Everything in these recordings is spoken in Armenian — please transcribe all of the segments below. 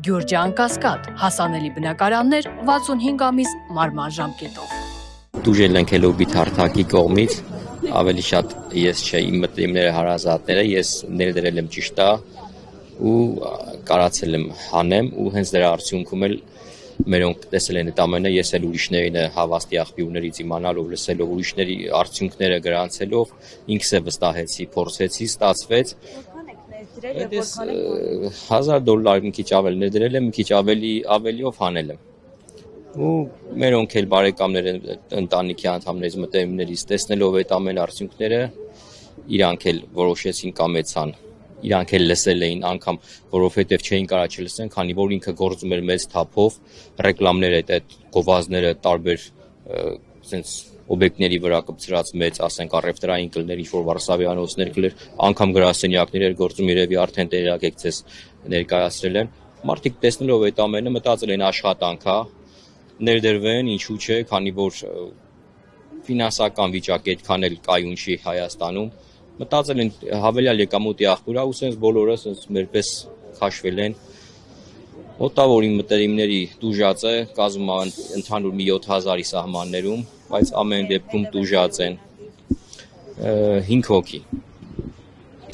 Գյուրջան Կասկադ, հասանելի բնակարաններ 65 ամիս մարման ժամկետով։ Դուժել ենք Լոբիտ հարթակի կողմից, ավելի շատ ես չէ, իմ մտերիմները հարազատները, ես ներդրել եմ ճիշտ է ու կարացել եմ հանեմ ու հենց դրա արդյունքում էլ մերոնք տեսել են այդ ամենը, ես էլ ուրիշներին հավաստի աղբյուրներից իմանալով, լսելով ուրիշների արդյունքները գրանցելով, ինքս է վստահեցի, փորձեցի, ստացվեց։ $1000 մի քիչ ավել ներդրել եմ, մի քիչ ավելիով հանել եմ։ Ու մերոնք էլ բարեկամներ ընտանիքի անդամներից մտերիմներից տեսնելով այդ ամեն արդյունքները, իրանք էլ որոշեցին կամեցան։ Իրանք էլ լսել էին անգամ, որովհետև չէին կարող չլսեն, քանի որ ինքը գործում էր մեծ թափով, ռեկլամները այդ գովազդները տարբեր sense օբյեկտների վրա կպցրած մեծ, ասենք առևտրային կլներ, ինչ-որ վարսավյանոցներ կլեր, անգամ գրասենյակներ էր գործում, երևի արդեն տեղյակ եք ձեզ ներկայացրել են։ Մարդիկ տեսնելով այդ ամենը մտածել են աշխատանք, հա, ներդրվեն, ինչու՞ չէ, քանի որ ֆինանսական վիճակը այդքան էլ կայուն չի Հայաստանում։ Մտածել են հավելյալ եկամուտի աղբյուր է ու սենց բոլորը սենց մերպես քաշվել են։ Մոտավոր իմ մտերիմների դուժած է, կազմում է ընդհանուր մի 7000-ի սահմաններում, բայց ամեն դեպքում դուժած են 5 հոգի։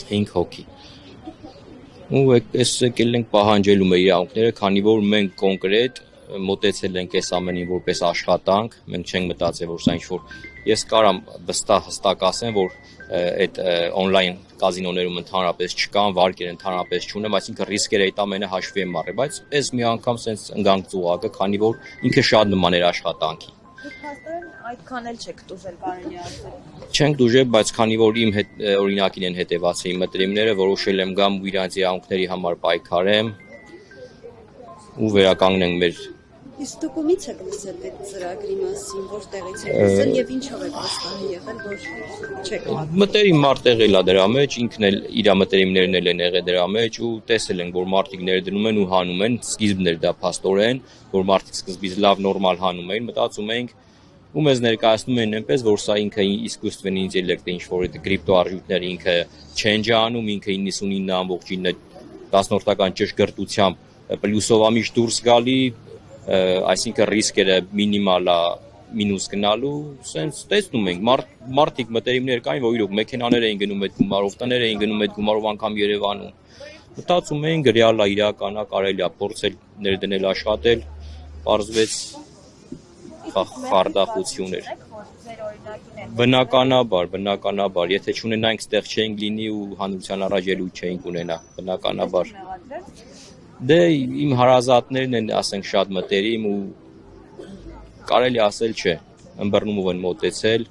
5 հոգի։ Ու այս եկել ենք պահանջելու մեր իրավունքները, քանի որ մենք կոնկրետ մոտեցել ենք այս ամենին որպես աշխատանք, մենք չենք մտածել, որ սա ինչ-որ ես կարամ հստակ ասեմ, որ այդ on-line կազինոներում ընդհանրապես չկան, վարկեր ընդհանրապես չունեմ, այսինքն ռիսկերը այդ ամենը հաշվի եմ առել, բայց այս մի անգամ սենց ընկանք ծուղակը, քանի որ ինքը շատ նման էր աշխատանքի։ Դուք հաստատ այդքան էլ չեք դուժել, կարելի ասել։ Չենք դուժել, բայց քանի որ իմ օրինակին են հետևացել իմ մտերիմները, որոշել եմ գամ ու իրանց իրավունքների համար պայքարեմ ու վերականգնենք մեր Իսկ դուք ումից եք լսել այդ ծրագրի մասին, որտեղից եք լսել եւ ինչով եք վստահ եղել, որ չեք մատնել։ Մտերիմ մարդ եղել է դրա մեջ, ինքն էլ իր մտերիմներն էլ են եղել դրա մեջ ու տեսել են, որ մարդիկ ներդնում են ու հանում են, սկիզբն էր դա փաստորեն, որ մարդիկ սկզբից լավ նորմալ հանում էին, մտածում էինք ու մեզ ներկայացնում են այնպես, որ սա ինքը իսկույստվեն ինտելեկտը, ինչ որ այդ կրիպտո արժույթները ինքը change անում, ինքը 99.9 10-որդական ճշգրտությամբ պլյուսով ամիշ դուրս գալի, այսինքն ռիսկերը մինիմալ է մինուս գնալու, սենց տեսնում ենք, մարդիկ մտերիմներ կային, որ իրոք մեքենաներ էին գնում այդ գումարով, տներ էին գնում այդ գումարով անգամ Երևանում։ Մտածում ենք ռեալ է, իրական է, կարելի է փորձել ներդնել աշխատել, պարզվեց խարդախություն էր։ Բնականաբար, եթե չունենայինք ստեղ չէինք լինի ու հանրության առաջ ելույթ չէինք ունենա, բնականաբար։ Դե իմ հարազատներն են, ասենք, շատ մտերիմ ու կարելի ասել չէ, ըմբռնումով են մոտեցել,